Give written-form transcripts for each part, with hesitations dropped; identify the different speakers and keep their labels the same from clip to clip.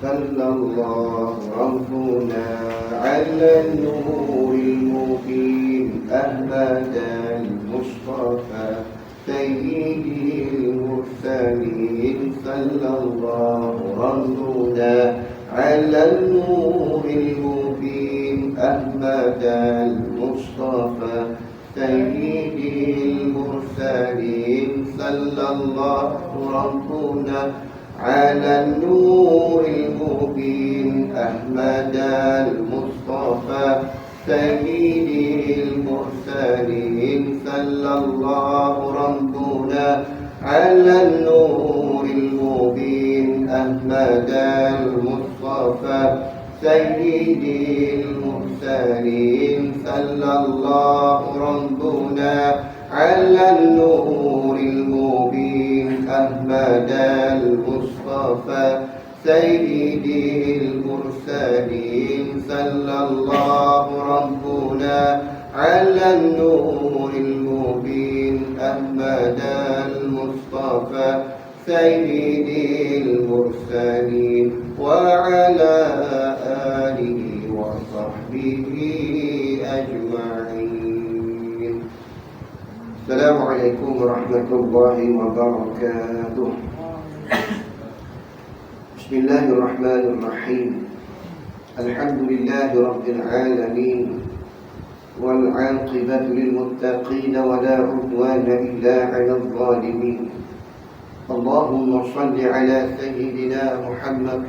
Speaker 1: صلى الله ربنا على النور المبين أحمد المصطفى سيد المرسلين صلى الله ربنا على النور المبين أحمد المصطفى سيد المرسلين صلى الله ربنا على النور المبين أحمد المصطفى سيد المرسلين صلى الله ربنا على النور المبين أحمد المصطفى سيد المرسلين صلى الله ربنا على النور المبين أحمد المصطفى سيد المرسلين صلى الله ربنا على النور المبين أحمد المصطفى سيد المرسلين وعلى آله وصحبه أجمعين. السلام عليكم ورحمة الله وبركاته. بسم الله الرحمن الرحيم. الحمد لله رب العالمين والعاقبة للمتقين ولا عدوان إلا على الظالمين. اللهم صل على سيدنا محمد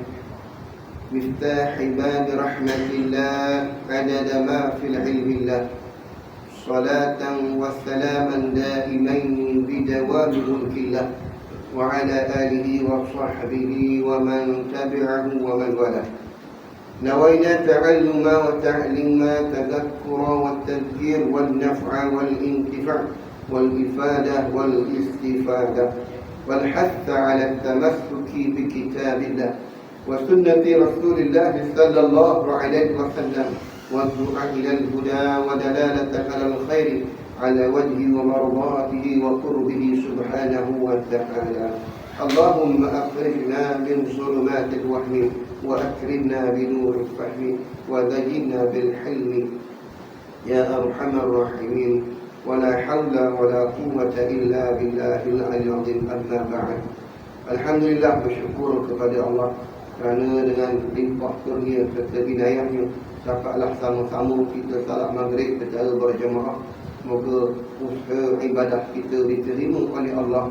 Speaker 1: مفتاح باب رحمة الله عدد ما في العلم الله، صلاة وسلاما دائمين بدوام ملك الله، وعلى آله وصحبه ومن تبعه ومن والاه. نوينا تعلما وتعليما، تذكرا والتذكير والنفع والانتفاع والإفادة والاستفادة، والحث على التمسك بكتاب الله وسنة رسول الله صلى الله عليه وسلم، والدعاء إلى الهدى ودلالة على الخير على وجه ومرضاته وقربه سبحانه وتعالى. اللهم أخرجنا من ظلمات الوهم وأكرمنا بنور الفهم وزينا بالحلم يا أرحم الراحمين. ولا حول ولا قوة إلا بالله العلي العظيم. أما بعد. Alhamdulillah, bersyukur kepada Allah kerana dengan limpah kurnia serta inayahnya dapatlah sama-sama kita salat maghrib secara berjemaah. Semoga usaha ibadah kita diterima oleh Allah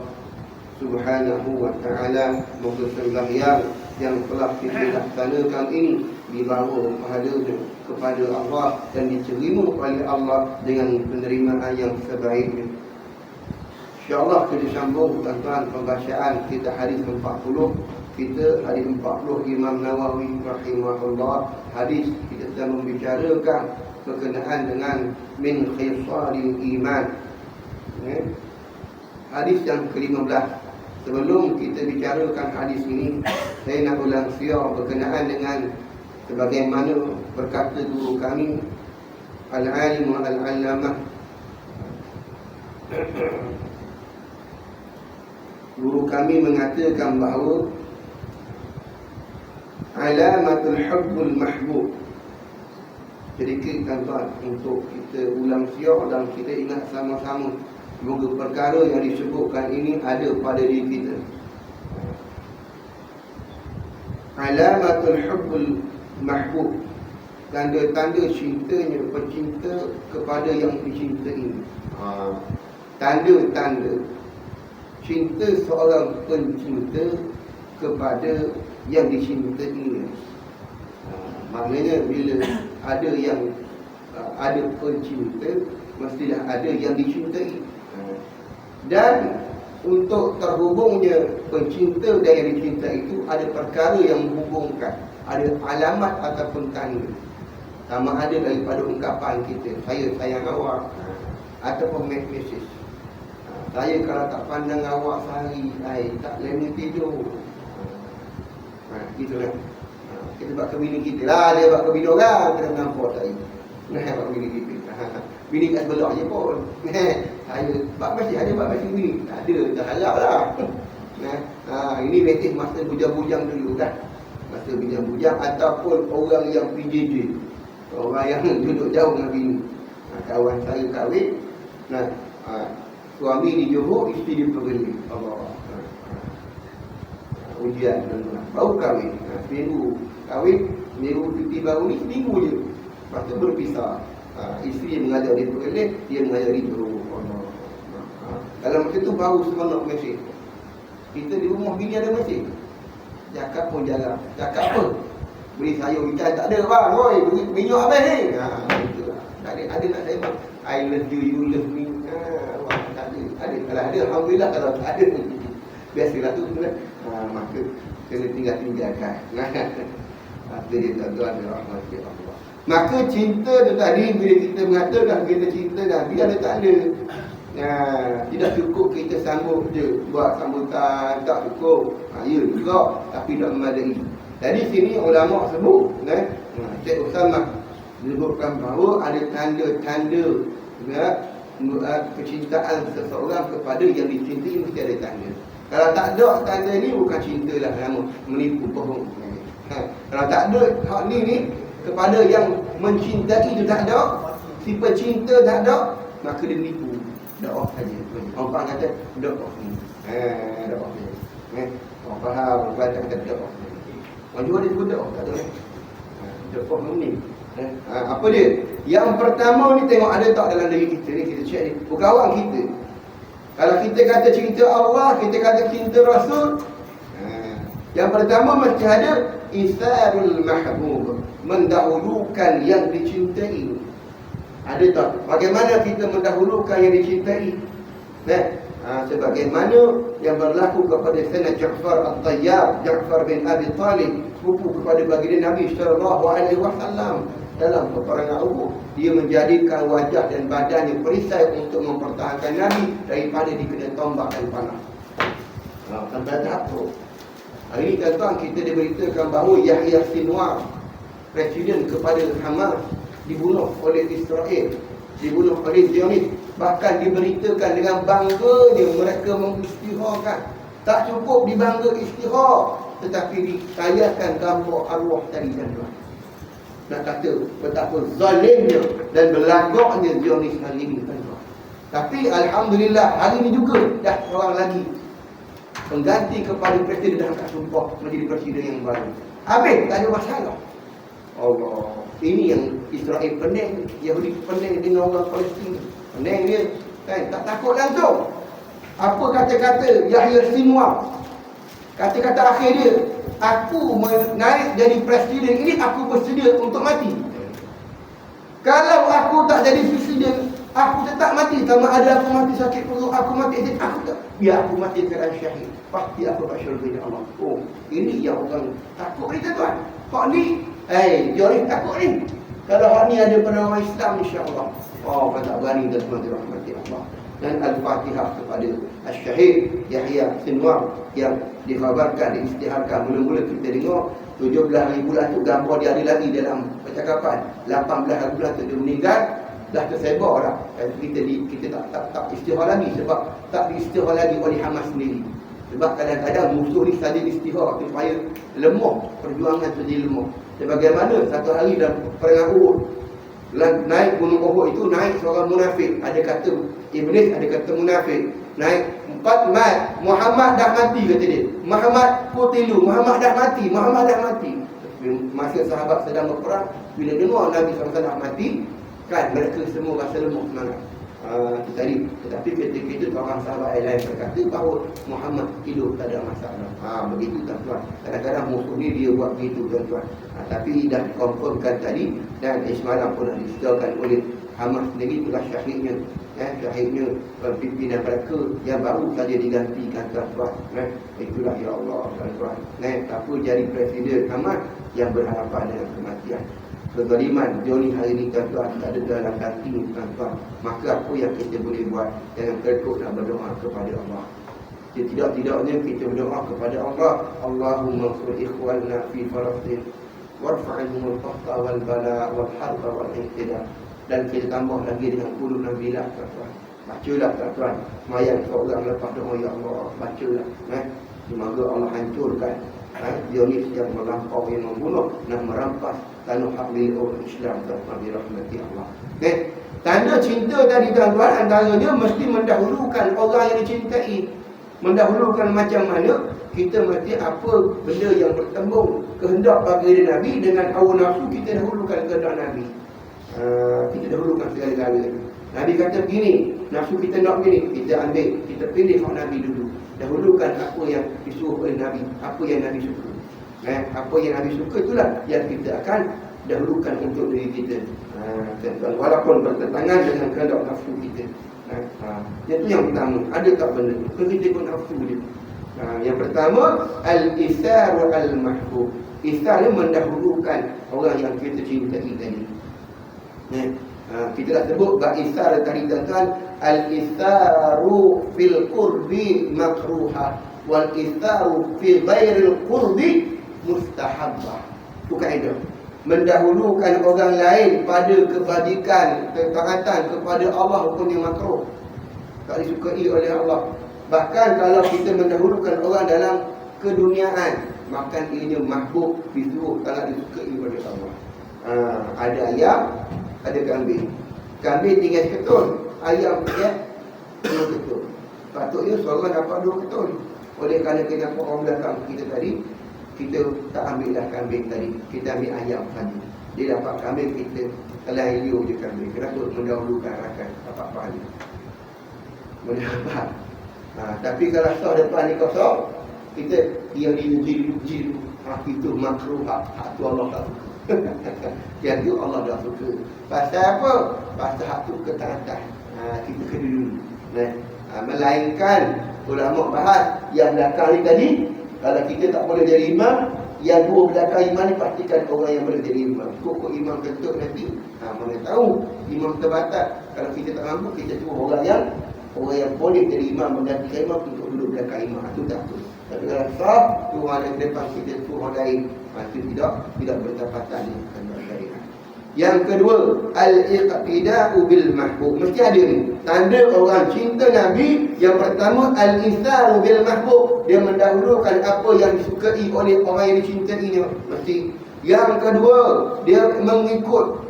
Speaker 1: Subhanahu wa ta'ala. Semoga sembahyang yang telah kita laksanakan ini dibawa pahalanya kepada Allah dan diterima oleh Allah dengan penerimaan yang sebaiknya. InsyaAllah kita sambung tuan-tuan pembacaan kita hadis 40. Kita hadis 40 Imam Nawawi rahimahullah. Hadis kita sedang membicarakan berkenaan dengan min khisalil iman. Hadis yang ke-15. Sebelum kita bicarakan hadis ini, saya nak ulang siar berkenaan dengan sebagaimana berkata guru kami Al-Alim Al-Allamah guru kami mengatakan bahawa alamatul hubbul mahbub. Jadi tuan-tuan, untuk kita ulang siar dan kita ingat sama-sama, semoga perkara yang disebutkan ini ada pada diri kita. Alamatul hubbul mahbub, tanda-tanda cintanya pecinta kepada yang dicintai. Tanda-tanda cinta seorang pencinta kepada yang dicintai. Maknanya bila ada yang ada pencinta, mestilah ada yang dicintai. Dan untuk terhubungnya pencinta dan yang dicintai itu ada perkara yang menghubungkan, ada alamat ataupun tanda. Sama ada daripada ungkapan kita, saya sayang awak, ataupun message, saya kalau tak pandang awak sehari, tak lena tidur. Itulah. Kita buat ke bini kita lah, dia buat ke bini orang, kita nampak tadi. Buat ke bini kita. Bini kat sebelah je pun. Saya buat masih ada buat masih bini. Tak ada, dah harap lah. Ini betis masa bujang-bujang dulu kan. masa bujang-bujang, ataupun orang yang PJJ, orang yang duduk jauh dengan bini. Kawan saya kahwin, suami di Johor, isteri di Perlis. Allah, ujian tuan-tuan. Baru kahwin, seminggu kahwin, seminggu cuti baru ni, seminggu je. Lepas tu berpisah. Isteri mengajar di Perlis, dia mengajar di Johor. Kalau macam tu baru seronok mesej. Kita di rumah bini ada mesej. Cakap pun jarang. Cakap apa? Beli sayur ikan tak ada bang. Oi, minyak habis ni. Itulah. Ada nak saya bang. I love you, you love me. Tak ada. Kalau ada, alhamdulillah. Kalau tak ada, biasalah tu. Maka kena tinggalkan. Itu dia tuan-tuan dirahmati Allah. Maka cinta tu tadi, bila kita mengatakan kita cinta Nabi, ada tak ada. Tidak cukup kita sambut je, buat sambutan, tak cukup. Ya juga, tapi tak memadai. Jadi sini ulama sebut, Syekh Usamah menyebutkan bahawa ada tanda-tanda kecintaan seseorang kepada yang dicintai, mesti ada tanda. Kalau tak ada tanda ni, bukan cinta lah, nama menipu, bohong. Kalau tak ada hak ni kepada yang mencintai itu tak ada, si pecinta tak ada, maka dia menipu. Dakwah saja. Orang kata dakwah ni. Dakwah ni. Orang faham, orang kata dakwah ni. Orang juga dia sebut dakwah, tak ada. Dakwah ni. Apa dia? Yang pertama ni tengok ada tak dalam diri kita ni, kita cek ni. Bukan orang kita. Kalau kita kata cinta Allah, kita kata cinta Rasul. Yang pertama mesti ada isarul mahbub, mendahulukan yang dicintai. Ada tak? Bagaimana kita mendahulukan yang dicintai? Sebagaimana yang berlaku kepada Sayyidina Ja'far At-Tayyar, Ja'far bin Abi Talib, sepupu kepada baginda Nabi SAW dalam peperangan Uhud. Dia menjadikan wajah dan badannya perisai untuk mempertahankan Nabi daripada dikena tombak dan panah. Sampai tahap tu. Hari ini tuan-tuan, kita diberitakan bahawa Yahya Sinwar, presiden kepada Hamas, dibunuh oleh Israel, dibunuh oleh Zionis. Bahkan diberitakan dengan bangganya mereka mengisytiharkan. Tak cukup dibangga isytihar, tetapi ditayangkan gambar arwah tadi dan tuan. Nak kata betapa zalimnya dan berlagaknya Zionis hari ini tuan. Tapi alhamdulillah hari ini juga dah seorang lagi pengganti kepada presiden dah angkat sumpah menjadi presiden yang baru. Habis tak ada masalah. Allah, ini yang Israel pening, Yahudi pening dengan orang Palestin. Pening dia, kan? Tak takut langsung. Apa kata-kata Yahya Sinwar? Kata-kata akhir dia, aku naik jadi presiden ini, aku bersedia untuk mati. Kalau aku tak jadi presiden, aku tetap mati. Sama ada aku mati sakit perut, aku mati sakit, aku tak. Biar aku mati keadaan syahid, pasti aku tak syurga Allah. Oh, ini yang orang takut ni tuan. Kok ni Joris takut ni. Kalau hak ni ada pada orang Islam, insya-Allah. Oh, tak berani dan semua dirahmati Allah. Dan Al-Fatihah kepada Al-Syahid Yahya Sinwar yang dikhabarkan, diisytiharkan. Mula-mula kita dengar 17 hari bulan tu gambar dia ada lagi dalam percakapan. 18 hari bulan tu dia meninggal, dah tersebar dah. Kita tak isytihar lagi sebab tak diisytihar lagi oleh Hamas sendiri. Sebab kadang-kadang musuh ni saja isytihar supaya lemah, perjuangan tu jadi lemah. Sebagaimana satu hari dalam perang Uhud, naik gunung Uhud itu naik seorang munafik. Ada kata iblis, ada kata munafik. Naik 4 mat, Muhammad dah mati kata dia. Muhammad qutilu, Muhammad dah mati, Muhammad dah mati. Masa sahabat sedang berperang, bila dengar Nabi SAW mati, kan mereka semua rasa lemah semangat. Tetapi ketika itu orang sahabat lain berkata bahawa Muhammad hidup, tak ada masalah. Begitu tuan-tuan. Kadang-kadang musuh ni dia buat begitu tuan-tuan. Tapi dah dikonfirmkan tadi, dan semalam pun dah disediakan oleh Hamas sendiri, itulah syahidnya. Syahidnya pimpinan mereka yang baru saja digantikan tuan-tuan. Itulah ya Allah tuan-tuan. Apa jadi presiden Hamas yang berhadapan dengan kematian. Kezaliman Joni hari ini tuan-tuan tak ada dalam hati tuan-tuan. Maka apa yang kita boleh buat? Jangan terkut dan berdoa kepada Allah. Tidak-tidaknya kita berdoa kepada Allah. Allahumma sur ikhwanna fi Palestin warfa'anhumul faqta wal bala wal harba wal ihtida. Dan kita tambah lagi dengan qulun nabilah tuan-tuan. Bacalah tuan-tuan. Mayat seorang lepas doa ya Allah, bacalah. Semoga Allah hancurkan Zionis yang melampau, yang membunuh, nak merampas tanah hak milik orang Islam tanpa dirahmati Allah. Okay. Tanda cinta tadi tuan-tuan, antaranya mesti mendahulukan orang yang dicintai. Mendahulukan macam mana? Kita mesti apa benda yang bertembung kehendak bagi Nabi dengan hawa nafsu, kita dahulukan kehendak Nabi. Kita dahulukan segala-galanya. Nabi kata begini, nafsu kita nak begini, kita ambil, kita pilih hak Nabi dulu. Dahulukan apa yang disuruh oleh Nabi, apa yang Nabi suka. Apa yang Nabi suka itulah yang kita akan dahulukan untuk diri kita. Walaupun bertentangan dengan kehendak nafsu kita. Itu yang pertama. Ada tak benda tu? Kita pun nafsu dia. Yang pertama, al-isar al-mahbub. Isar ni mendahulukan orang yang kita cintai tadi. Kita dah sebut bab isar tadi tuan-tuan. Al-isaru fil qurbi makruha, wal isaru fi ghairil qurbi mustahabbah. Itu kaedah. Mendahulukan orang lain pada kebajikan, ketaatan kepada Allah hukumnya makruh, tak disukai oleh Allah. Bahkan kalau kita mendahulukan orang dalam keduniaan, maka ianya mahbub, disuruh, tak disukai oleh Allah. Ada ayam, ada kambing. Kambing tinggal ketul, ayam dia 2 ketul. Patutnya seorang dapat 2 ketul. Oleh kerana kenapa orang belakang kita tadi, kita tak ambillah kambing tadi, kita ambil ayam saja. Dia dapat kambing, kita telah liu je kambing. Kenapa mendahulukan rakan? Dapat pahala. Mendapat. Tapi kalau sah depan ni kosong, kita yang diuji dulu. Itu makruh, hak tu Allah tak suka. Yang tu Allah dah suka. Pasal apa? Pasal hak tu ketaatan. Kita kena dulu. Melainkan ulama bahas yang belakang ni tadi, kalau kita tak boleh jadi imam, yang 2 belakang imam ni pastikan orang yang boleh jadi imam. Kok imam kentut nanti, mana tahu imam terbatas. Kalau kita tak mampu, kita suruh orang yang boleh jadi imam, menggantikan imam untuk duduk belakang imam. Itu tak tu. Tapi kalau sah, tu orang yang depan kita suruh orang lain, itu tidak bertepatan dengan syariat. Yang kedua, al-iqtida'u bil mahbub. Mesti ada ni. Tanda orang cinta Nabi, yang pertama al-isaru bil mahbub. Dia mendahulukan apa yang disukai oleh orang yang dicintainya. Mesti. Yang kedua, dia mengikut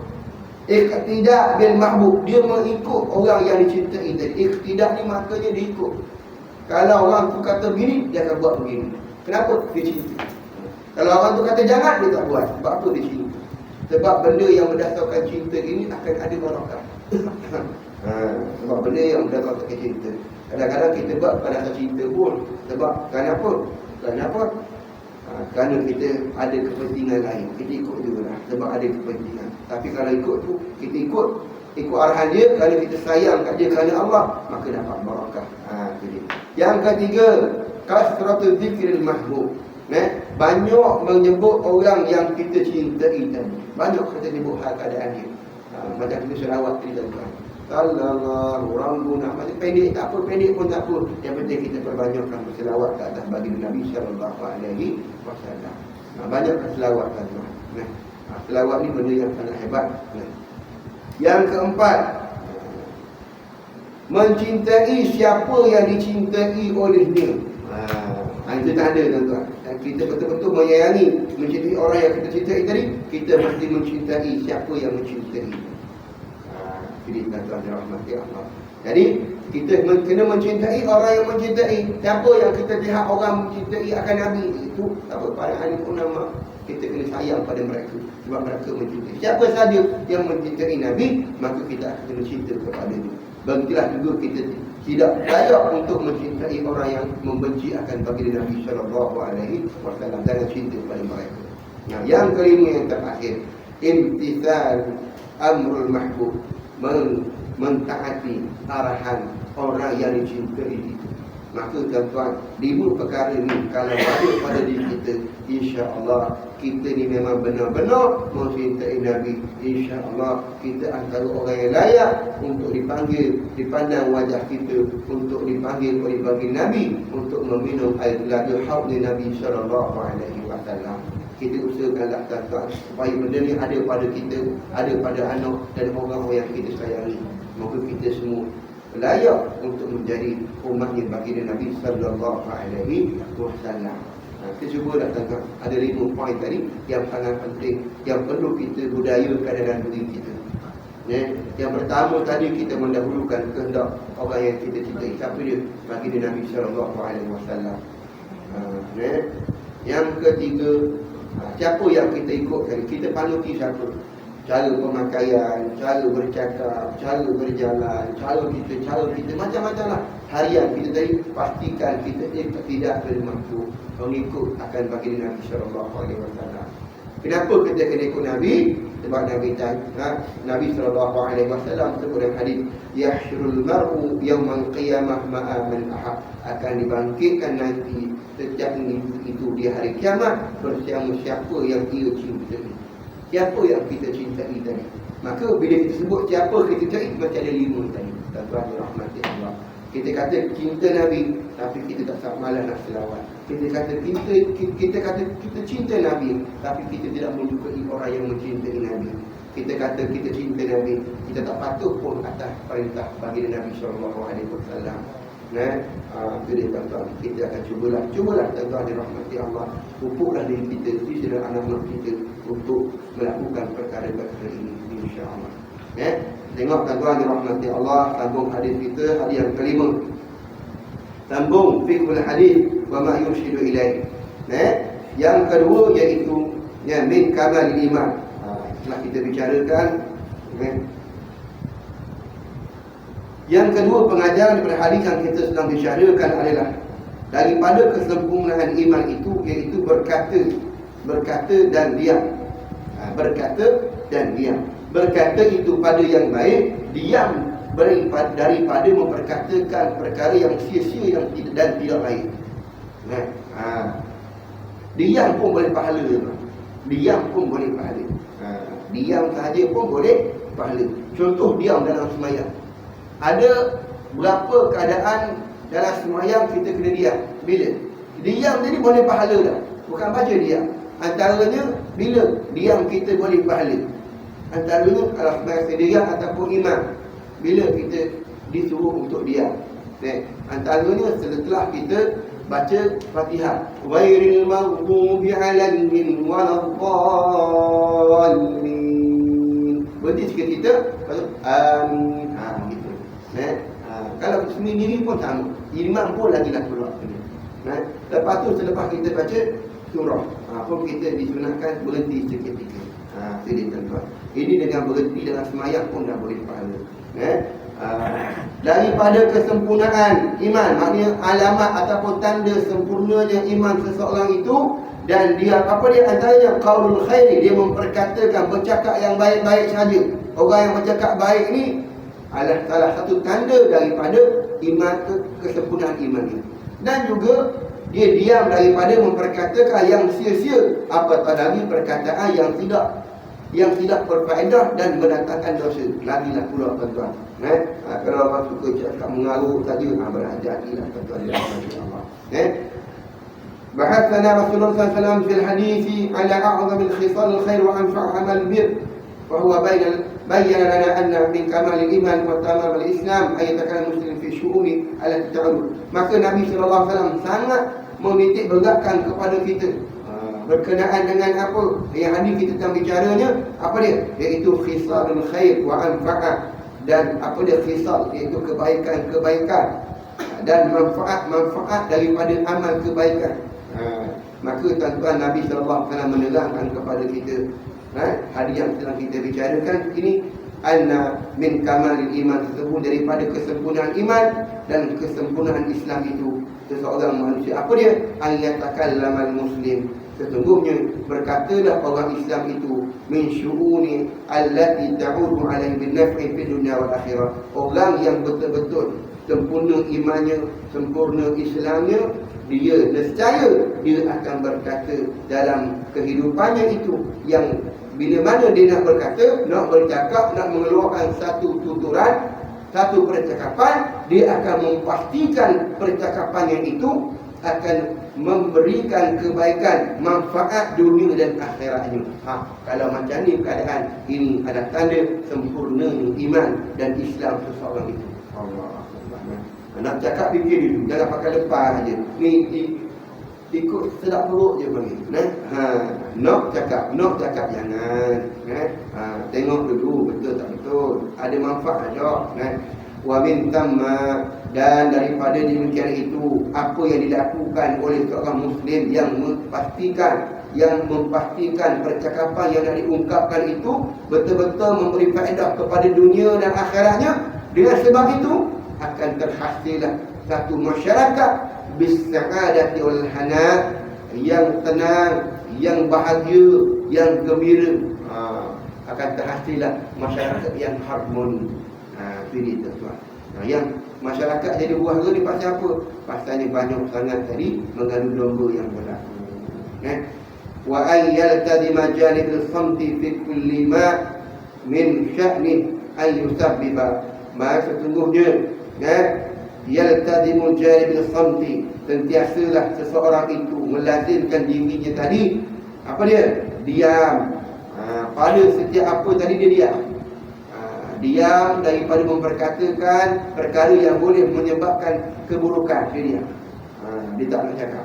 Speaker 1: iqtida' bil mahbub. Dia mengikut orang yang dicintai tadi. Iqtida' ni maknanya dia ikut. Kalau orang tu kata begini, dia akan buat begini. Kenapa? Dia cinta. Kalau orang tu kata jangan, dia tak buat. Sebab apa dia cinta? Sebab benda yang berdasarkan cinta ini akan ada barakah. Sebab benda yang berdasarkan cinta. Kadang-kadang kita buat pada dasar cinta pun. Sebab kenapa? Kerana kita ada kepentingan lain. Kita ikut juga lah. Sebab ada kepentingan. Tapi kalau ikut tu, kita ikut arahan dia, kerana kita sayang kat dia kerana Allah, maka dapat barakah. Yang ketiga, kasratul zikril mahbub. Banyak menyebut orang yang kita cintai tadi. Banyak kita sebut hal keadaan dia. Macam kita selawat tadi tuan-tuan. Sallallahu rabbuna. Macam pendek tak apa, pendek pun tak apa. Yang penting kita perbanyakkan selawat ke atas baginda Nabi sallallahu alaihi wasallam. Banyakkan selawat tuan-tuan. Selawat ni benda yang sangat hebat. Yang keempat, mencintai siapa yang dicintai olehnya. Itu tanda tuan-tuan. Kita betul-betul menyayangi, mencintai orang yang kita cintai tadi, kita mesti mencintai siapa yang mencintai. Jadi tuan-tuan dirahmati Allah. Jadi kita kena mencintai orang yang mencintai. Siapa yang kita lihat orang mencintai akan Nabi, itu apa, para ahli ulama, kita kena sayang pada mereka sebab mereka mencintai. Siapa sahaja yang mencintai Nabi, maka kita akan kena cinta kepada dia. Begitulah juga kita tidak layak untuk mencintai orang yang membenci akan baginda Nabi sallallahu alaihi wasallam, dan cinta kepada mereka. Yang kelima, yang terakhir, imtithal amrul mahbub. Mentaati arahan orang yang dicintai itu. Maka tuan-tuan, 5 perkara ni kalau ada pada diri kita, insya-Allah kita ni memang benar-benar mencintai Nabi. Insya-Allah kita antara orang yang layak untuk dipanggil, dipandang wajah kita, untuk dipanggil oleh baginda Nabi untuk meminum air telaga haud Nabi sallallahu alaihi wasallam. Kita usahakanlah tuan-tuan supaya benda ni ada pada kita, ada pada anak dan orang-orang yang kita sayangi. Moga kita semua layak untuk menjadi umatnya baginda Nabi sallallahu alaihi wasallam. Kita cubalah tuan-tuan. Ada 5 poin tadi yang sangat penting, yang perlu kita budayakan dalam diri kita. Yang pertama tadi, kita mendahulukan kehendak orang yang kita cintai. Siapa dia? Baginda Nabi SAW. Yang ketiga, siapa yang kita ikutkan? Kita panuti siapa? Cara pemakaian, cara bercakap, cara berjalan, cara kita macam-macam lah. Harian kita tadi pastikan kita tidak termasuk mengikut akan baginda Nabi SAW. Kenapa kita kena ikut Nabi? Sebab Nabi SAW sebut dalam hadis, yahsyurul mar'u yawmal qiyamah ma'a man ahab, akan dibangkitkan nanti setiap itu di hari kiamat bersama siapa yang ia cintai. Siapa yang kita cintai tadi. Maka bila kita sebut siapa kita cintai, macam ada 5 tadi. Tuan-tuan rahmati Allah. Kita kata cinta Nabi, tapi kita tak malas nak selawat. Kita kata kita cinta Nabi, tapi kita tidak menyukai orang yang mencintai Nabi. Kita kata kita cinta Nabi, kita tak patuh pun atas perintah baginda Nabi SAW. Itu dia tuan-tuan. Kita akan cubalah tuan-tuan dirahmati Allah. Pupuklah diri kita, isteri dan anak-anak kita untuk melakukan perkara-perkara ini, insya-Allah. Tengok tuan-tuan dirahmati Allah, sambung hadis kita, hadis yang kelima. Sambung fiqhul hadis wa ma yurshidu ilaih. Yang kedua iaitu min kamal iman. Setelah kita bicarakan, yang kedua pengajaran daripada hadis yang kita sedang bicarakan adalah daripada kesempurnaan iman itu, iaitu berkata dan diam. Berkata dan diam. Berkata itu pada yang baik, diam daripada memperkatakan perkara yang sia-sia dan tidak baik. Diam pun boleh pahala. Diam pun boleh pahala. Diam sahaja pun boleh pahala. Contoh diam dalam sembahyang. Ada berapa keadaan dalam sembahyang kita kena diam? Bila? Diam jadi boleh pahala dah. Bukan baca diam. Antaranya bila diam kita boleh pahala. Antaranya kalau sembahyang sendirian ataupun imam, bila kita disuruh untuk diam. Antaranya setelah kita baca Fatihah. Ghairil maghdubi 'alaihim waladdallin. Berarti sikit kita amin. Gitu. Kalau sendiri pun sama. Imam pun lagi nak keluar. Lepas tu selepas kita baca surah, pun kita disunatkan berhenti seketika. Jadi tuan-tuan, ini dengan berhenti dalam semayang pun dah boleh pahala. Daripada kesempurnaan iman, maknanya alamat ataupun tanda sempurnanya iman seseorang itu, dan dia antaranya qaulul khairi, dia memperkatakan bercakap yang baik-baik saja. Orang yang bercakap baik ni adalah salah satu tanda daripada iman, kesempurnaan iman ini. Dan juga dia diam daripada memperkatakan yang sia-sia, apatah lagi perkataan yang tidak berfaedah dan mendatangkan dosa. Lagilah pula tuan-tuan. Kalau orang suka cakap mengarut saja, berhati-hatilah tuan-tuan di dalam Allah. Bahathana Rasulullah SAW fil hadithi ala a'zamil khisal khair wa anfa' amal bir. Fahuwa bayyana lana anna min kamal iman wa tamam al-islam ayatakan muslim fi syu'uni ala ta'alud. Maka Nabi SAW sangat menitik beratkan kepada kita berkenaan dengan apa yang hadis kita tentang bicaranya, apa dia? Iaitu khisalul khair wa anfa'ah, dan apa dia khisal, iaitu kebaikan dan manfaat daripada amal kebaikan. Maka tuan-tuan, Nabi SAW menerangkan kepada kita hadis yang sedang kita bicarakan ini, anna min kamalil iman, tersebut daripada kesempurnaan iman dan kesempurnaan Islam itu seseorang manusia. Apa dia? Ayatakallamal muslim, sesungguhnya berkatalah orang Islam itu min syu'uni allati ta'udu alaihi bin naf'i fid dunya wal akhirah. Orang yang betul-betul sempurna imannya, sempurna Islamnya, dia nescaya dia akan berkata dalam kehidupannya itu, yang bila mana dia nak berkata, nak bercakap, nak mengeluarkan satu tuturan, satu percakapan, dia akan memastikan percakapannya itu akan memberikan kebaikan, manfaat dunia dan akhiratnya. Kalau macam ni keadaan, ini adalah tanda sempurnanya iman dan Islam seseorang itu. Allah. Nak cakap fikir dulu, jangan pakai lepas saja. Ni ikut sedap perut je panggil. Nak cakap jangan. Tengok dulu betul tak betul. Ada manfaat tak? Wa min tamma, dan daripada demikian itu apa yang dilakukan oleh seorang muslim yang memastikan percakapan yang nak diungkapkan itu betul-betul memberi faedah kepada dunia dan akhiratnya. Dengan sebab itu akan terhasillah satu masyarakat bis-sa'adati wal hana, yang tenang, yang bahagia, yang gembira. Akan terhasillah masyarakat yang harmoni. Pilih tuan. Yang masyarakat jadi buah ni pasal apa? Pasalnya banyak sangat tadi mengadu domba yang berlaku. Wa ayyaltazima janibul samti fi kulli ma min sya'ni ay yusabbiba. Maka sesungguhnya yaltazimul janibul samti, sentiasalah seseorang itu melazimkan dirinya tadi apa dia? Diam. Pada setiap apa tadi dia diam. Diam daripada memperkatakan perkara yang boleh menyebabkan keburukan. Dia diam. Dia tak nak cakap.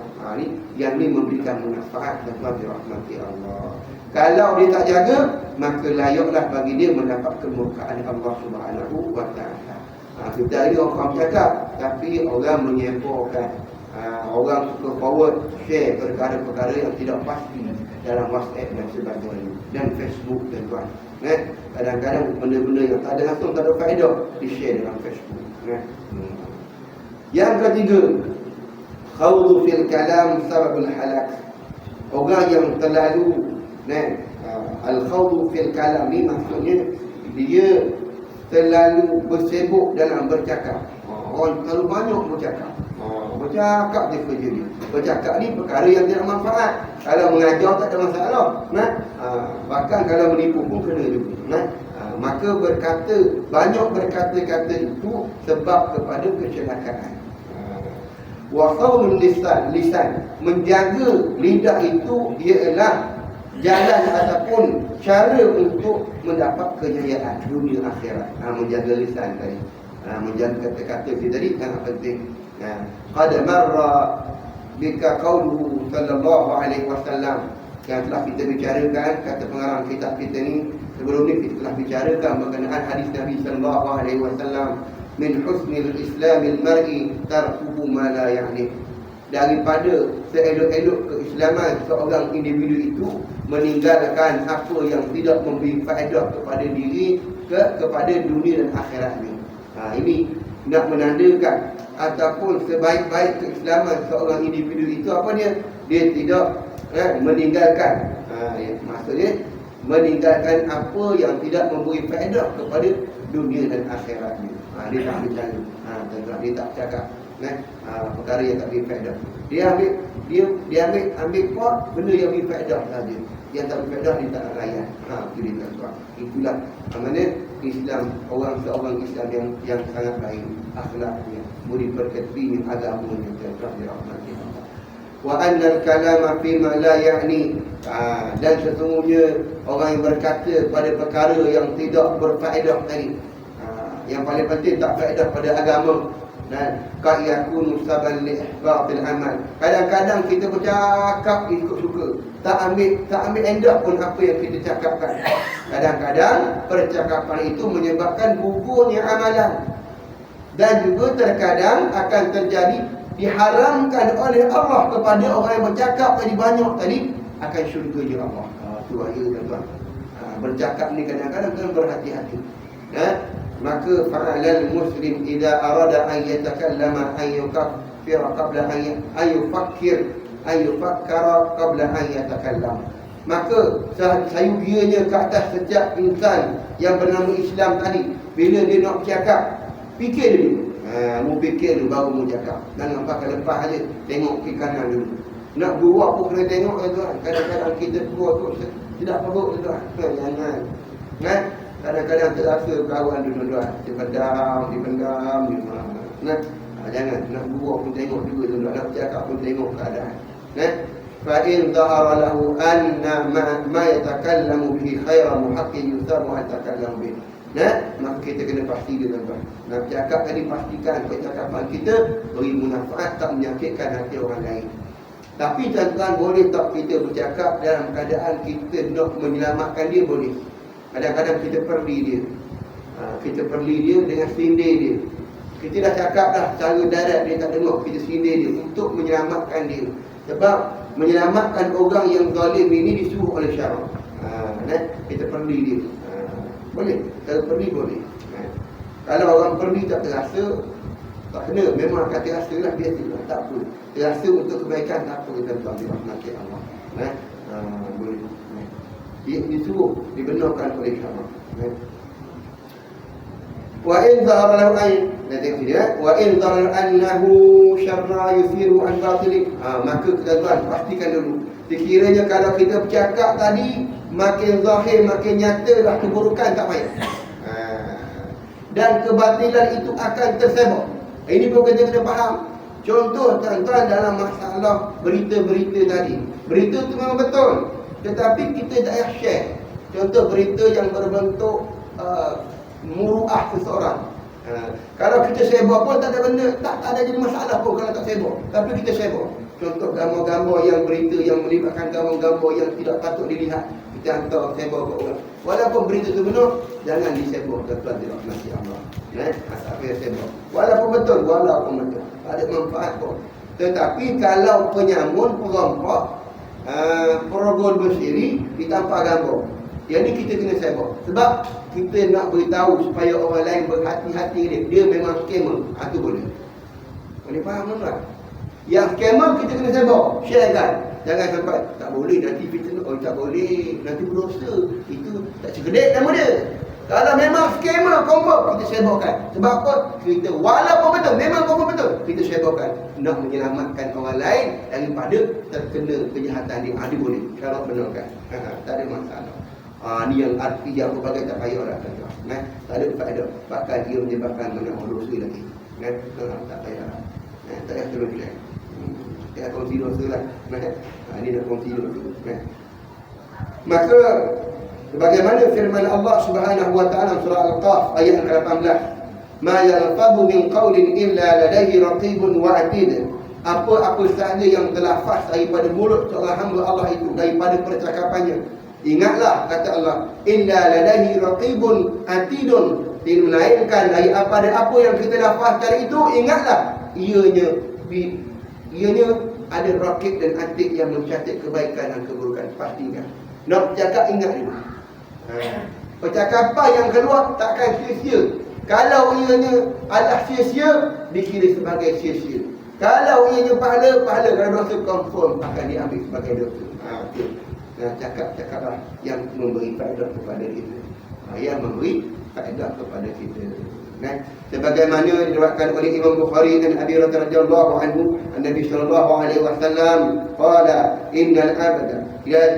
Speaker 1: Yang ni memberikan manfaat dan rahmati Allah. Kalau dia tak jaga, maka layaklah bagi dia mendapat kemurkaan Allah Subhanahu wa taala. Kita ni orang cakap, tapi orang menyebarkan. Orang suka forward, share perkara-perkara yang tidak pasti dalam WhatsApp dan sebagainya, dan Facebook dan tuan. Kadang-kadang benda-benda yang tak ada langsung, tak ada faedah, di-share dalam Facebook. Yang ketiga, khawdu fil kalam sababul halak. Orang yang terlalu al-khawdu fil kalam ni maksudnya dia terlalu bersibuk dalam bercakap. Orang terlalu banyak bercakap. Bercakap dia kerja dia. Bercakap ni perkara yang tidak manfaat. Kalau mengajar tak ada masalah. Bahkan kalau menipu pun kena juga. Maka banyak berkata-kata itu sebab kepada kecelakaan. Wa qawlul lisan, menjaga lidah itu ialah jalan ataupun cara untuk mendapat kejayaan dunia akhirat. Menjaga lisan tadi. Menjaga kata-kata tadi sangat penting. Qad marra bika qawluhu sallallahu alaihi wasallam, yang telah kita bicarakan, kata pengarang kitab kita ni sebelum ni kita telah bicarakan mengenai hadis Nabi sallallahu alaihi wasallam, min husnil islamil mar'i tarkuhu ma la ya'ni. Daripada seelok-elok keislaman seorang individu itu meninggalkan apa yang tidak memberi faedah kepada diri, kepada dunia dan akhiratnya. Ini nak menandakan ataupun sebaik-baik keislaman seorang individu itu apa dia? Dia tidak meninggalkan, maksudnya meninggalkan apa yang tidak memberi faedah kepada dunia dan akhiratnya. Dia tak bercakap, dia tak cakap perkara yang tak beri faedah. Dia ambil pot benda yang beri faedah saja. Yang tak beri faedah dia tak nak layan. Itu dia tak suka. Itulah mana Islam, seorang Islam yang sangat baik akhlaknya, budi pekerti agamanya, dan rahmatnya. Wa annal kalama fi ma la ya'ni, dan sesungguhnya orang yang berkata pada perkara yang tidak berfaedah tadi, yang paling penting tak faedah pada agama, dan qad yakunu sababan li ihbatil amal. Kadang-kadang kita bercakap ikut suka, tak ambil endah pun apa yang kita cakapkan. Kadang-kadang percakapan itu menyebabkan gugurnya amalan, dan juga terkadang akan terjadi diharamkan oleh Allah kepada orang yang bercakap tadi banyak tadi akan syurga Allah. Itu bahaya tuan-tuan. Bercakap ni kadang-kadang kena berhati-hati. Maka fa'alal muslim idza arada an yatakallama an yukaffira qabla an yufakkara qabla an yatakallam. Maka sayugianya ke atas setiap insan yang bernama Islam tadi, bila dia nak bercakap, fikir dulu. Mu fikir dulu baru mu cakap. Jangan pakai lepas aja, tengok ke kanan dulu. Nak buat pun kena tengok tuan. Kadang-kadang kita buat tu tidak perlu tuan. Jangan. Kadang-kadang terasa kawan tu tuan. Dipendam. Jangan. Nak buat pun tengok juga tuan. Nak bercakap pun tengok keadaan. Fa'in zahara lahu anna ma yatakallamu bihi khairan muhaqqin yusamu an takallamu bihi. Maka kita kena pasti dia tuan-tuan. Nak cakap tadi pastikan percakapan kita beri manfaat, tak menyakitkan hati orang lain. Tapi tuan-tuan, boleh tak kita bercakap dalam keadaan kita nak menyelamatkan dia? Boleh. Kadang-kadang kita perli dia, kita perli dia dengan sindir dia. Kita dah cakap dah cara darat, dia tak dengar, kita sindir dia untuk menyelamatkan dia. Sebab menyelamatkan orang yang zalim ini disuruh oleh syarak. Kita perli dia. Boleh. Kalau perli boleh. Kalau orang perli tak terasa, tak kena. Memang kata terasa lah, biasa lah, tak apa. Terasa untuk kebaikan, tak apa. Kita tuan dirahmati Allah. Boleh. Dia disuruh, dibenarkan oleh syarak. Wa in zahara lahu ayn, wa in zahara annahu syarra yusiru an batil. Maka tuan-tuan pastikan dulu, sekiranya kalau kita bercakap tadi makin zahir, makin nyata lah keburukan, tak payah. Dan kebatilan itu akan tersebar. Ini pun kita kena faham. Contoh tuan-tuan dalam masalah berita-berita tadi, berita tu memang betul, tetapi kita tak payah share. Contoh berita yang berbentuk muruah seseorang. Kalau kita sebar pun tak ada benda, tak ada jadi masalah pun kalau tak sebar. Tapi kita sebar. Contoh gambar-gambar yang berita yang melibatkan gambar-gambar yang tidak patut dilihat, kita hantar sebar ke orang. Walaupun berita itu benar, jangan disebar, tuan-tuan dirahmati Allah. Tak payah sebar. Walaupun betul, tak ada manfaat pun. Tetapi kalau penyamun, perompak, perogol bersiri, ditampak gambar, yang ni kita kena sebar. Sebab kita nak beritahu supaya orang lain berhati-hati dia. Dia memang scammer. Itu boleh. Boleh faham tak? Yang scammer kita kena sebar, share kan. Jangan sampai tak boleh nanti fitnah. Tak boleh, nanti berdosa. Itu tak cerdik nama dia. Kalau memang scammer confirm, kita sebarkan. Sebab apa? Kita walaupun betul, memang confirm betul, kita sebarkan. Nak menyelamatkan orang lain daripada terkena kejahatan dia. Dia boleh. Kalau benarkan. Tak ada masalah. Ni yang arti yang berbagai tak payah dah tuan-tuan. Tak ada faedah. Bahkan dia menyebabkan menambah dosa lagi. Tak payah. Tak payah terus share. Dia kongsi dosa lah. Ini dah kongsi dosa. Maka sebagaimana firman Allah Subhanahu wa taala surah Al-Qaf ayat ke-18, "Ma yalfadhu min qawlin illa ladayhi raqibun wa 'atid." Apa-apa sahaja yang terlafaz daripada mulut seorang hamba Allah itu, daripada percakapannya, ingatlah kata Allah, illa ladaihi raqibun atidun, tidak melainkan dari apa yang kita lafazkan itu, ingatlah ianya ada raqib dan atid yang mencatat kebaikan dan keburukan. Pastikan nak bercakap, ingat dulu. Percakapan yang keluar takkan sia-sia. Kalau ianya adalah sia-sia, dikira sebagai sia-sia. Kalau ianya pahala, kalau dosa confirm akan diambil sebagai dosa. Cakap-cakaplah yang memberi faedah kepada kita, yang memberi faedah kepada kita. Sebagaimana diriwayatkan oleh Imam Bukhari dan Abi Hurairah radhiyallahu anhu, Nabi sallallahu alaihi wasallam qala, innal abda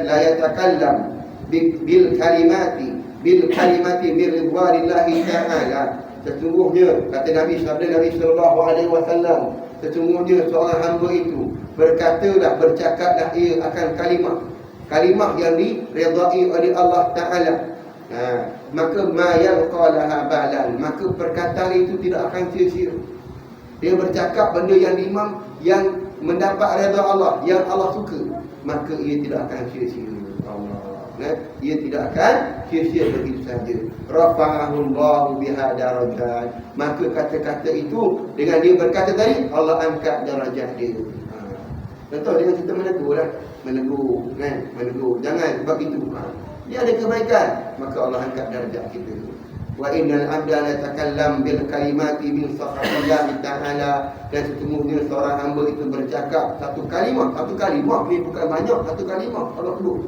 Speaker 1: la yatakallam bil kalimati min ridwanillahi ta'ala. Sesungguhnya, kata Nabi sallallahu alaihi wasallam, sesungguhnya seorang hamba itu bercakaplah ia akan kalimah yang diredai oleh Allah Ta'ala. Maka ma yalqalaha balan, maka perkataan itu tidak akan sia-sia. Dia bercakap benda yang yang mendapat redha Allah, yang Allah suka, maka ia tidak akan sia-sia. Ia tidak akan sia-sia begitu saja. Rafa'ahullahu biha darajat, maka kata-kata itu, dengan dia berkata tadi, Allah angkat darajat dia. Contoh dengan kita menegur. Jangan sebab itu. Dia ada kebaikan, maka Allah angkat darjat kita. Wa innal abda la takallam bil kalimati min sakhatillah ta'ala, dan sesungguhnya seorang hamba itu bercakap satu kalimah ni bukan banyak, satu kalimah Allah perlu.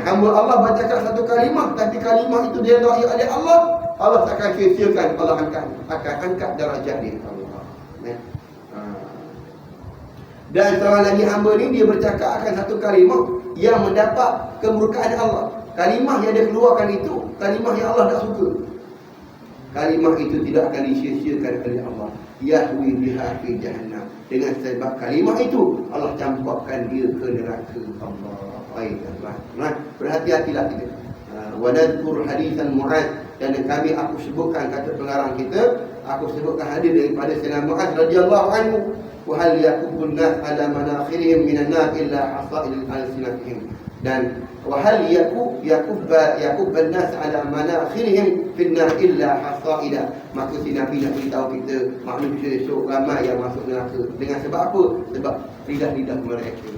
Speaker 1: Hamba Allah bercakap satu kalimah, tapi kalimah itu diredai oleh Allah, Allah takkan sia-siakan, Allah akan angkat darjat dia. Dan seorang lagi hamba ni, dia bercakap akan satu kalimah yang mendapat kemurkaan Allah. Kalimah yang dia keluarkan itu kalimah yang Allah tak suka. Kalimah itu tidak akan disia-siakan oleh Allah. Yahwi biha fi jahannam. Dengan sebab kalimah itu, Allah campakkan dia ke neraka Allah. Berhati-hatilah kita. Wa nadhkur hadisan Mu'adz, dan aku sebutkan, kata pengarang kita, aku sebutkan hadis daripada Sayyidina Mu'adz radhiyallahu anhu. wa hal yakubun nas ala manakhirihim minan nar illa hasail alsinatihim. Dan wa hal yakubban nas ala manakhirihim fin nar illa hasaila. Maka si Nabi nak beritahu kita manusia esok ramai yang masuk neraka. Dengan sebab apa? Sebab lidah-lidah mereka.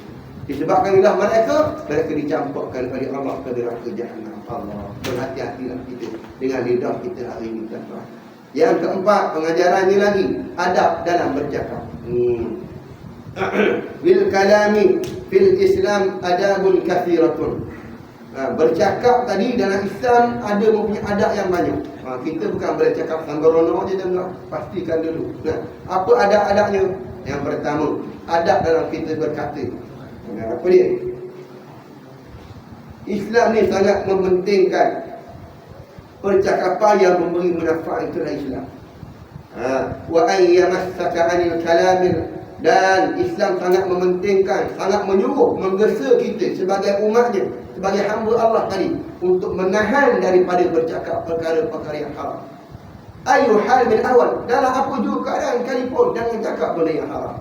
Speaker 1: Disebabkan lidah mereka dicampakkan oleh Allah ke neraka Jahannam. Allah, berhati-hatilah kita dengan lidah kita hari ini, tuan-tuan. Yang keempat, pengajarannya lagi, adab dalam bercakap. Bil kalami fil Islam adabun kathiratun. Bercakap tadi dalam Islam ada mempunyai adab yang banyak. Kita bukan boleh cakap sanggarono je, tuan-tuan. Pastikan dulu. Apa adab-adabnya? Yang pertama, adab dalam kita berkata. Apa dia? Islam ni sangat mementingkan percakapan yang memberi manfaat, itulah Islam. Wa ayyamassaka 'anil kalamil, dan Islam sangat mementingkan, sangat menyuruh, menggesa kita sebagai umatnya, sebagai hamba Allah tadi, untuk menahan daripada bercakap perkara-perkara yang haram. Ayu hal min awal, dalam apa juga keadaan sekalipun jangan cakap benda yang haram.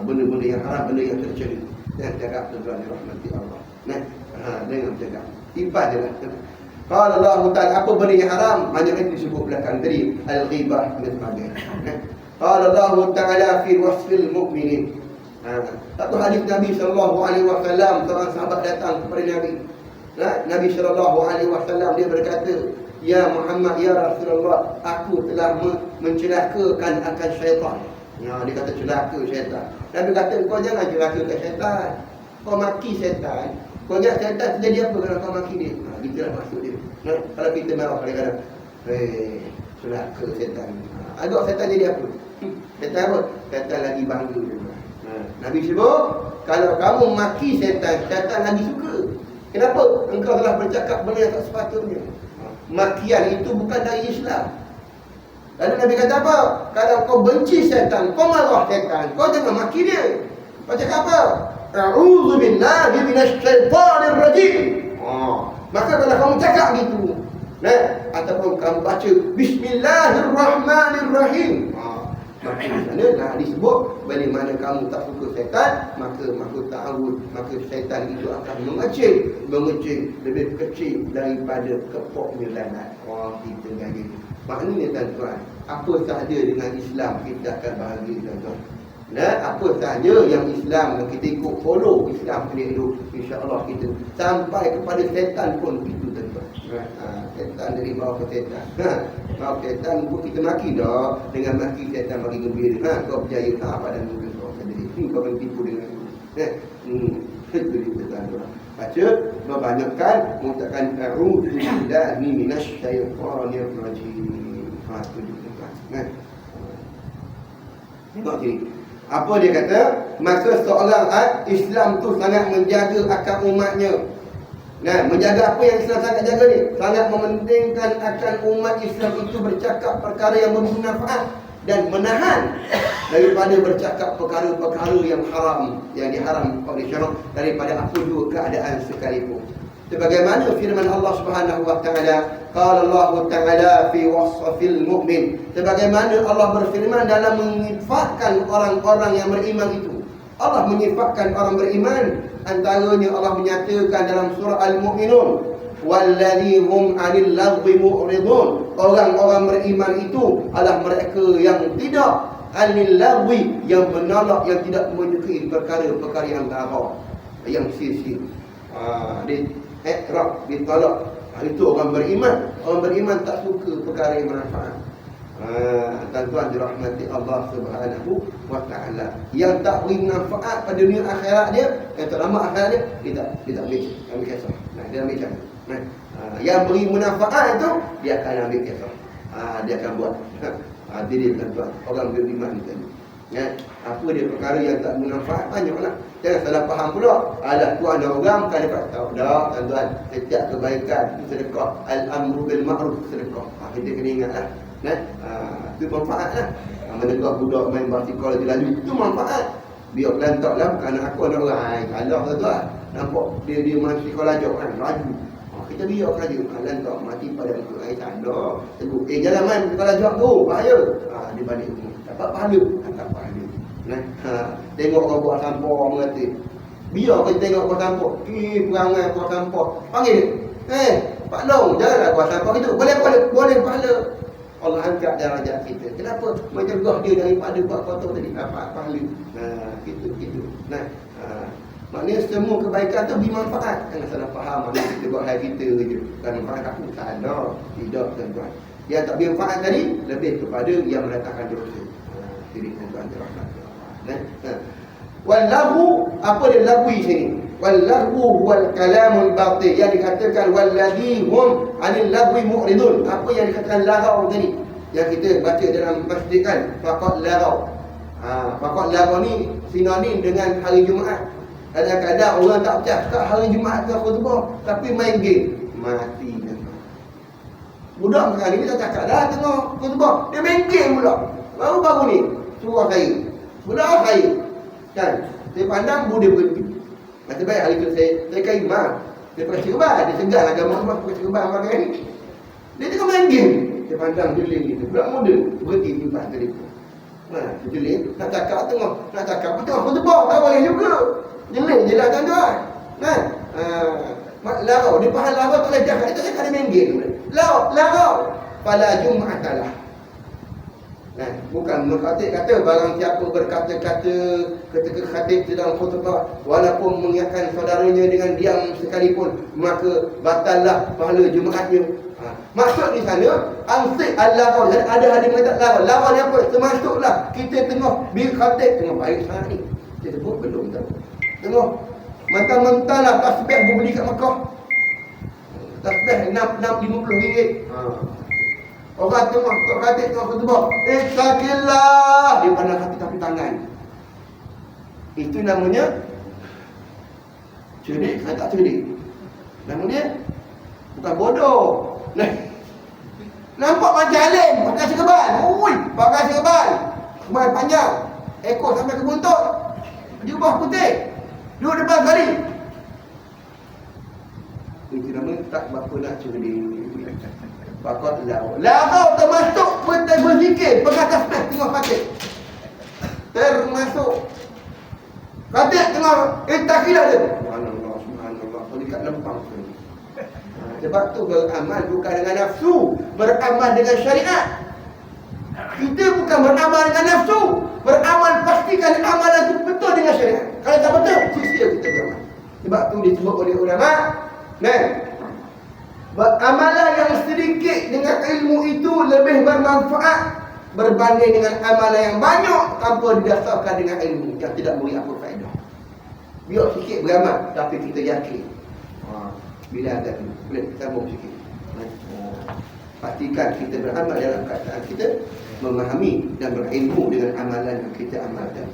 Speaker 1: Benda-benda yang haram, benda yang tercela. Dan cakap tuan-tuan dirahmati Allah. Jangan cakap. Tipas je lah. Kalau Allah Ta'ala apa benda yang haram, banyak yang disebut belakang tadi, al-ghibah dan sebagainya. Kalau Allah Ta'ala fi wasfil mu'minin. Satu hadis Nabi SAW, seorang sahabat datang kepada Nabi. Nabi SAW dia berkata, ya Muhammad, ya Rasulullah, aku telah mencelakakan akan syaitan. Dia kata celaka syaitan. Nabi kata, kau jangan celakakan syaitan, kau maki syaitan. Kau ingat syaitan terjadi apa kalau kau maki dia? Itulah maksud dia. Kalau kita marah kadang-kadang, celaka syaitan. Agak syaitan jadi apa? Syaitan apa? Syaitan lagi bangga. Nabi sebut, kalau kamu maki syaitan, syaitan lagi suka. Kenapa? Engkau telah bercakap benda yang tak sepatutnya. Makian itu bukan dari Islam. Lalu Nabi kata apa? Kalau kau benci syaitan, kau marah syaitan, kau jangan maki dia. Kau cakap apa? A'udzu billahi minasyaitonir rajim. Maka kalau kamu cakap gitu, ataupun kamu baca bismillahirrahmanirrahim, maka di sana disebut bila mana kamu tak suka syaitan, maka ta'awud, maka syaitan itu akan mengecil lebih kecil daripada kepoknya lalat. Kita gaya. Maknanya tuan-tuan, apa sahaja dengan Islam kita akan bahagia, tuan-tuan. Apa sahaja yang Islam, kita ikut follow Islam punya hidup, insya-Allah kita sampai kepada setan pun itu, tuan-tuan. Setan dari bawah ke setan. Kalau setan pun kita maki dah, dengan maki setan bagi gembira. Kau percaya pada muka kau sendiri. Kau menipu dengan itu dia, tuan-tuan. Baca, berbanyakkan mengucapkan a'udzu billahi minasyaitonir rajim. Itu juga, kan? Tengok sini. Apa dia kata? Maka seorang Islam tu sangat menjaga akan umatnya. Menjaga apa yang Islam sangat jaga ni? Sangat mementingkan akan umat Islam itu bercakap perkara yang bermanfaat dan menahan daripada bercakap perkara-perkara yang haram, yang diharam oleh syarak, daripada apa juga keadaan sekalipun. Sebagaimana firman Allah Subhanahu wa taala, qala Allah taala fi wasfil mu'min. Sebagaimana Allah berfirman dalam menyifatkan orang-orang yang beriman itu. Allah menyifatkan orang beriman, antaranya Allah menyatakan dalam surah Al-Mu'minun, walladzi hum 'anil lagwi mu'ridun. Orang-orang beriman itu adalah mereka yang tidak 'anil lagwi, yang menolak, yang tidak menyukai perkara-perkara yang haram, yang sia-sia. Ditolak. Itu orang beriman. Orang beriman tak suka perkara yang bermanfaat. Tuan-tuan dirahmati Allah Subhanahu wa taala. Yang tak beri manfaat pada dunia akhirat dia, yang tak lama akhirat dia, dia tak ambil kisah. Dia ambil cara. Yang beri manfaat itu dia akan ambil kisah. Dia akan buat. Jadi tuan-tuan, orang beriman ni tadi. Apa dia perkara yang tak bermanfaat, banyaklah. Jangan salah faham pula. Alah tu ada orang kan dapat tahu dah, tuan-tuan. Setiap kebaikan itu sedekah. Al-amru bil ma'ruf sedekah. Kita kena ingatlah. Itu manfaatlah. Menegak budak main basikal lagi lalu, itu manfaat. Biar lantaklah, bukan aku ada orang. Salah tuan-tuan. Nampak dia main basikal lajak kan, laju. Kita biar saja. Lantak mati pada muka. Tegur, jangan main basikal lajak tu, bahaya. Dia balik rumah. Dapat pahala. Tengok orang buat sampah mengata. Biar kita tengok buat sampah. Perangai buat sampah. Panggil dia. Pak Long, janganlah buat sampah itu. Boleh pahala. Allah angkat darjat kita. Kenapa? Mencegah dia daripada buat kotor tadi. Pahala. Gitu. Maknanya semua kebaikan tu bermanfaat. Jangan salah faham. Kita buat hal kita je. Kan manfaat aku tak ada. Tidak, tuan-tuan. Yang tak bermanfaat tadi lebih kepada yang mendatangkan dosa. Jadi tuan-tuan dirahmati Allah. Wallahu, apa dia lagwi sini? Wallahu huwal kalamul batil. Yang dikatakan walladhi hum anil lagwi mu'ridun. Apa yang dikatakan lagau tadi? Yang kita baca dalam masjid kan, faqat lagau. Faqat lagau ni sinonim dengan hari Jumaat. Kadang-kadang orang tak cakap hari Jumaat ke khutbah, tapi main game. Mati dah. Budak sekali ni tak cakap dah tengok khutbah, dia main game pula. Baru-baru ni surah saya. Budak saya. Kan? Saya pandang dia berhenti. Macam baik hari tu saya kain mak. Dia pakai serban, dia segar agama Allah pakai serban pakai ni. Dia tengah main game. Dia pandang jeling gitu. Budak muda berhenti di depan telefon. Jeling, nak cakap tengok. Nak cakap betul khutbah tak boleh juga. Jeling je lah tuan-tuan. Kan? Larau, dia faham larau tak boleh cakap. Dia tak cakap dia main game. Larau. Fala Jum'atalah. Bukan berkata-kata barang siapa berkata-kata ketika khatib sedang khutbah walaupun mengingatkan saudaranya dengan diam sekalipun, maka batallah pahala Jumaatnya. Maksud di sana ansik al-larau. Ada hadis mengatakan larau. Larau ni apa? Termasuklah kita tengah bil khatib tengah baik sangat ni. Kita sebut belum tahu. Tengok mentang-mentang lah tasbih berbeli kat Mekah. Tasbih 650 ringgit. Orang tengok khatib tengok khutbah. Ittaqillah. Dia pandang hati tapi tangan. Itu namanya cerdik kan tak cerdik. Namanya bukan bodoh. Nampak macam alim pakai serban. Pakai serban. Serban panjang. Ekor sampai ke buntut. Jubah putih. Duduk depan kali. Itu namanya tak berapa nak cerdik. Bakat larau termasuk berzikir, pegang tasbih tengah khatib. Termasuk khatib tengah ittaqillah dia. Subhanallah. Kalau dekat lempang tu. Sebab tu beramal bukan dengan nafsu, beramal dengan syariat. Kita bukan beramal dengan nafsu, beramal pastikan amalan itu betul dengan syariat. Kalau tak betul, sia-sia kita beramal. Sebab tu disebut oleh ulama, amalan yang sedikit dengan ilmu itu lebih bermanfaat berbanding dengan amalan yang banyak tanpa didasarkan dengan ilmu yang tidak memberi apa faedah. Biar sikit beramal tapi kita yakin. Bila ada tu, boleh sambung sikit. Pastikan kita beramal dalam keadaan kita memahami dan berilmu dengan amalan yang kita amalkan.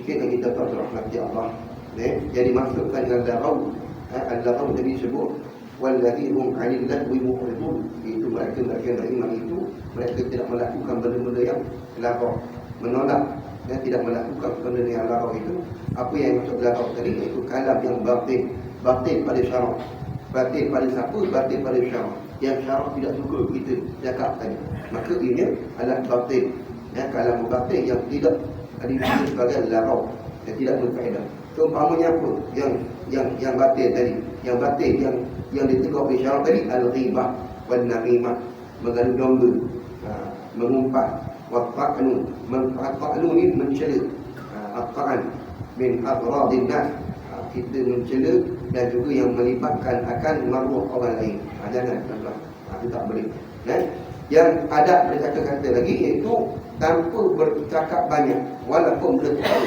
Speaker 1: sikit lagi dapat rahmat Allah. Jadi masukkan dengan laghaw. Al-laghaw tadi sebut walladzihum 'anil lagwi mu'ridun. Itu mereka beriman itu mereka tidak melakukan benda-benda yang laghaw, menolak dan tidak melakukan benda yang laghaw itu. Apa yang masuk laghaw tadi iaitu kalam yang batil pada syarak. Batil pada siapa? Batil pada syarak. Yang syarak tidak suka kita cakap tadi, maka ini adalah batil. Kalam batil yang tidak dipilih sebagai laghaw, yang tidak berfaedah. Seumpamanya apa yang batil tadi, yang batil yang ditegur oleh syarak tadi, al-ghibah wan namimah, mengadu domba, mengumpat, wa ta'nu ni mencela, at-ta'an min adradin nas, kita mencela dan juga yang melibatkan akan maruah orang lain. Jangan tuan-tuan, itu tak boleh. Yang adab bercakap kata lagi iaitu tanpa bercakap banyak walaupun bertahu.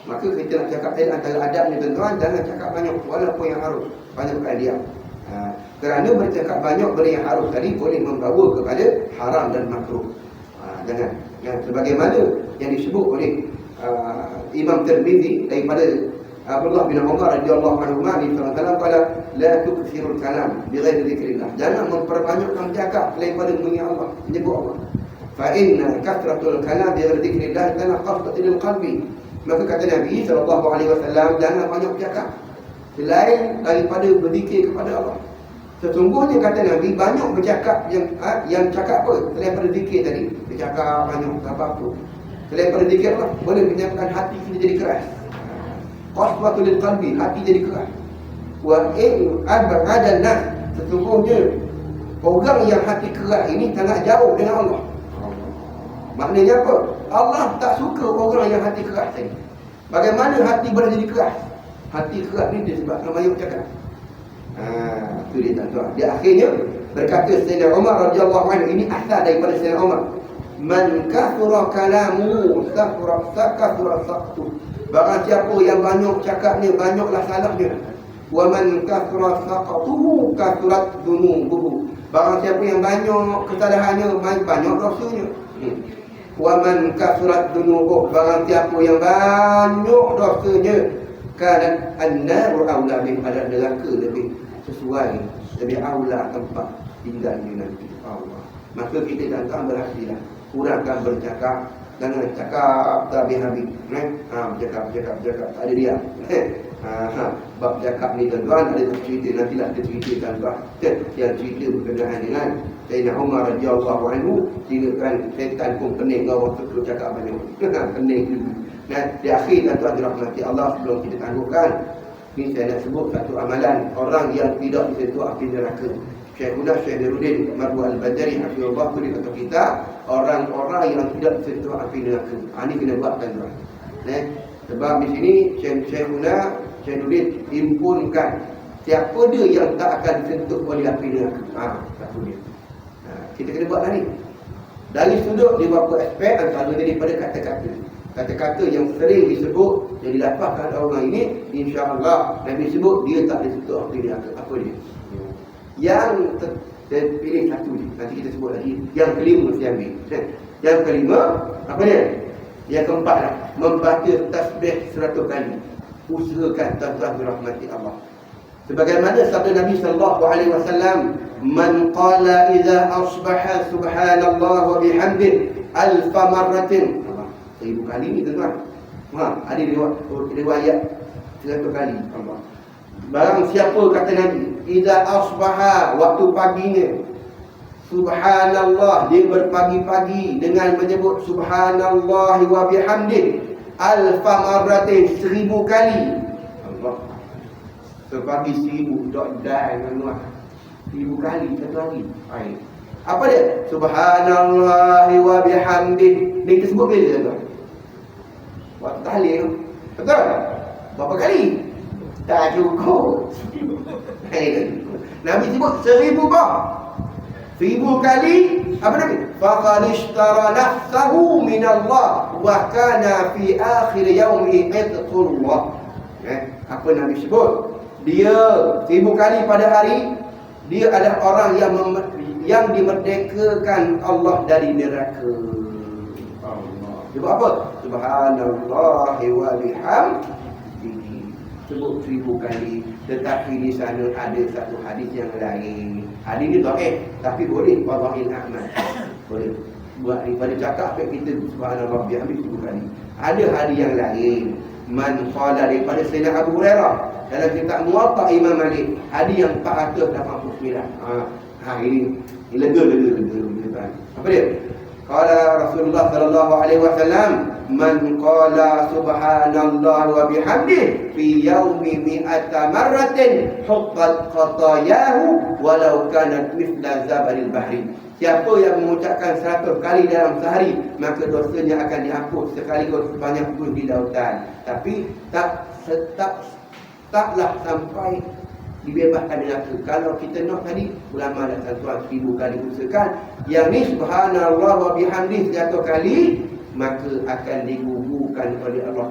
Speaker 1: Maka kita nak cakap tadi antara adabnya tuan-tuan, jangan cakap banyak walaupun yang harus banyakkan diam. Kerana bercakap banyak benda yang harus tadi boleh membawa kepada haram dan makruh. Jangan. Sebagaimana yang disebut oleh Imam Tirmizi daripada Abdullah bin Umar radhiyallahu anhu, Nabi sallallahu alaihi wasallam kata, la tukthirul kalam bighairi dzikrillah. Jangan memperbanyakkan cakap selain pada mengingat Allah, menyebut Allah. Fa inna kathratul kalam bighairi dzikrillah tanaqatul qalbi. Maka kata Nabi sallallahu alaihi wasallam, jangan banyak cakap selain daripada berzikir kepada Allah. Sesungguhnya kata Nabi, banyak bercakap yang cakap apa? Selain pada zikir tadi, bercakap banyak apa-apa. Selain pada zikir Allah, boleh menyebabkan hati kita jadi keras. Qaswatul qalbi, hati jadi keras. Wa in abadan nas, sesungguhnya orang yang hati keras ini sangat jauh dengan Allah. Maknanya apa? Allah tak suka orang yang hati keras tadi. Bagaimana hati boleh jadi keras? Hati keras ni disebabkan banyak cakap. Itu dia tuan-tuan. Dia akhirnya berkata Sayyidina Umar radhiyallahu anhu, ini asal daripada Sayyidina Umar. Man kathura kalamu kathura saqtu. Barang siapa yang banyak cakapnya, banyaklah salahnya. Wa man kathura saqtuhu kathurat dhunubuhu. Barang siapa yang banyak kesalahannya, banyak dosanya. Wa man kathurat dhunubuhu. Barang siapa yang banyak dosanya, kana an-naru aula bih, ada neraka lebih sesuai, lebih aula tempat tinggalnya nanti. Allah. Maka kita datang berhati-hatilah, kurangkan bercakap. Jangan cakap tak habis-habis. Bercakap tak ada dia. Bab cakap ni tuan-tuan ada cerita, nantilah kita ceritakan tuan. Yang cerita berkenaan dengan Sayyidina Umar radhiyallahu anhu, silakan setan pun pening kau waktu tu cakap banyak. Pening juga. Di akhir tuan-tuan dirahmati Allah, sebelum kita tangguhkan, ni saya nak sebut satu amalan orang yang tidak disentuh api neraka. Syekhuna Syekh Nuruddin Marbu Al-Badari hafizahullah tu dia kata kita orang-orang yang tidak disentuh api neraka. Ini kena buat tuan-tuan. Sebab di sini Syekhuna Syekh Nuruddin impunkan siapa dia yang tak akan disentuh oleh api neraka. Satu dia. Kita kena buat ni. Dari sudut beberapa aspek, antara daripada kata-kata. Kata-kata yang sering disebut yang didapatkan orang ini, insya-Allah Nabi sebut dia tak disentuh api neraka. Apa dia? Yang saya pilih satu je, nanti kita sebut lagi. Yang kelima saya ambil. Yang kelima, apa dia? Yang keempat lah, membaca tasbih 100 kali. Usahakan tuan-tuan dirahmati Allah. Sebagaimana sabda Nabi sallallahu alaihi wasallam, man qala idza asbaha subhanallah wa bihamdihi alf marratin. 1000 kali ni tuan-tuan. Ada riwayat 100 kali. Allah. Barang siapa kata Nabi, idza asbaha, waktu paginya, subhanallah, dia berpagi-pagi dengan menyebut subhanallah wa bihamdih alfa marratin, 1000 kali. Allah. Sepagi 1000 dot dan menguat 1000 kali satu hari. Baik. Apa dia? Subhanallah wa bihamdih. Ni tersebut bila tuan? Waktu tahlil. Betul? Berapa kali? Tak cukup. Nabi sebut 1000 bah. 1000 kali. Apa Nabi? Faqad ishtara nafsahu min Allah wa kana fi akhir yaumi itqullah. Apa Nabi sebut? Dia 1000 kali pada hari, dia adalah orang yang dimerdekakan Allah dari neraka. Allah. Sebab apa? Subhanallah wa bihamdihi. Sebut 1000 kali. Tetapi di sana ada satu hadis yang lain. Hadis ni dhaif, tapi boleh fadail amal. Boleh buat daripada cakap kita subhanallah bihamdihi 10 kali. Ada hadis yang lain. Man qala daripada Sayyidina Abu Hurairah dalam kitab Muwatta Imam Malik, hadis yang 489. Ini lega. Apa dia? Qala Rasulullah sallallahu alaihi wasallam, man qala subhanallah wa bihamdihi fi yaumi mi'ata marratin huttat khatayahu walau kanat mithla zabalil bahri. Siapa yang mengucapkan 100 kali dalam sehari, maka dosanya akan dihapus sekaligus sebanyak pun di lautan. Tapi taklah sampai dibebaskan neraka. Kalau kita nak tadi, ulama dan tuan 1000 kali usahakan. Yang ni subhanallah wa bihamdihi 100 kali, maka akan digugurkan oleh Allah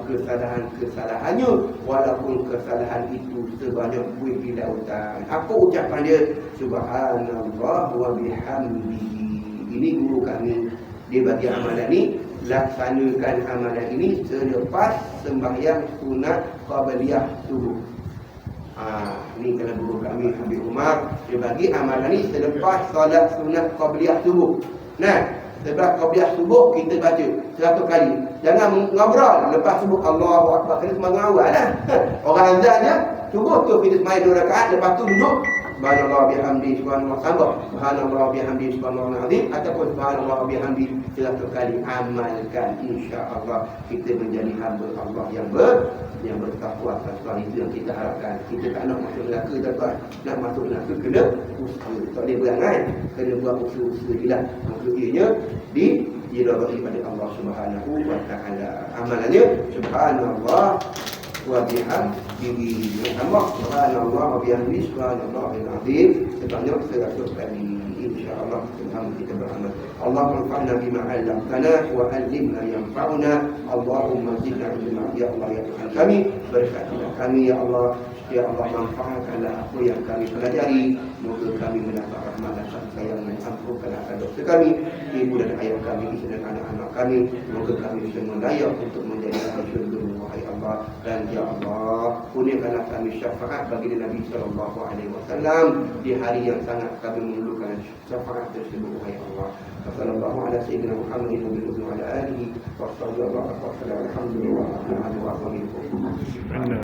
Speaker 1: kesalahannya, walaupun kesalahan itu sebanyak buih di lautan. Apa ucapan dia? Subhanallah wa bihamdihi. Ini guru kami. Dia bagi amalan ni, laksanakan amalan ini selepas sembahyang sunat qabliyah subuh. Ni kalau guru kami Habib Umar, dia bagi amalan ni selepas solat sunat qabliyah subuh. Nah, selepas qabliyah subuh kita baca 100 kali. Jangan ngobrol lepas subuh Allahu Akbar, kena semangat awal lah. Orang azan je subuh tu kita semai 2 rakaat, lepas tu duduk subhanallah bihamdi subhanallah, tambah subhanallah bihamdi subhanallah azim, ataupun subhanallah bihamdi 100 kali. Amalkan, insya-Allah kita menjadi hamba Allah yang bertakwa. Tuan, itu yang kita harapkan. Kita tak nak masuk neraka, tuan. Nak masuk neraka kena usaha. Tak boleh berangan, kena buat usaha jelas. Maksudnya diridai pada Allah Subhanahu wa taala. Amalannya subhanallah wa bihamdihi. Allah subhanallah wa bihamdihi subhanallahil azim sebanyak 100 kali. InsyaAllah kita beramal. Allahumma anfa'na bima 'allamtana wa 'allimna yanfa'una. Allahumma zidna ilma ya Allah ya Tuhan kami. Berkatilah kami ya Allah. Ya Allah, manfaatkanlah apa yang kami pelajari. Moga kami mendapat rahmat dan kasih sayang, ampunkanlah dosa kami, ibu dan ayah kami, isteri dan anak-anak kami. Moga kami semua layak untuk menjadi ahli syurga, wahai Allah. Dan ya Allah, kurniakanlah kami syafaat bagi Nabi sallallahu alaihi wasallam di hari yang sangat kami memerlukan syafaat tersebut, wahai Allah. Sallallahu ala sayyidina Muhammadin wa ala alihi wa sallallahu alaihi wa sallam. Alhamdulillah.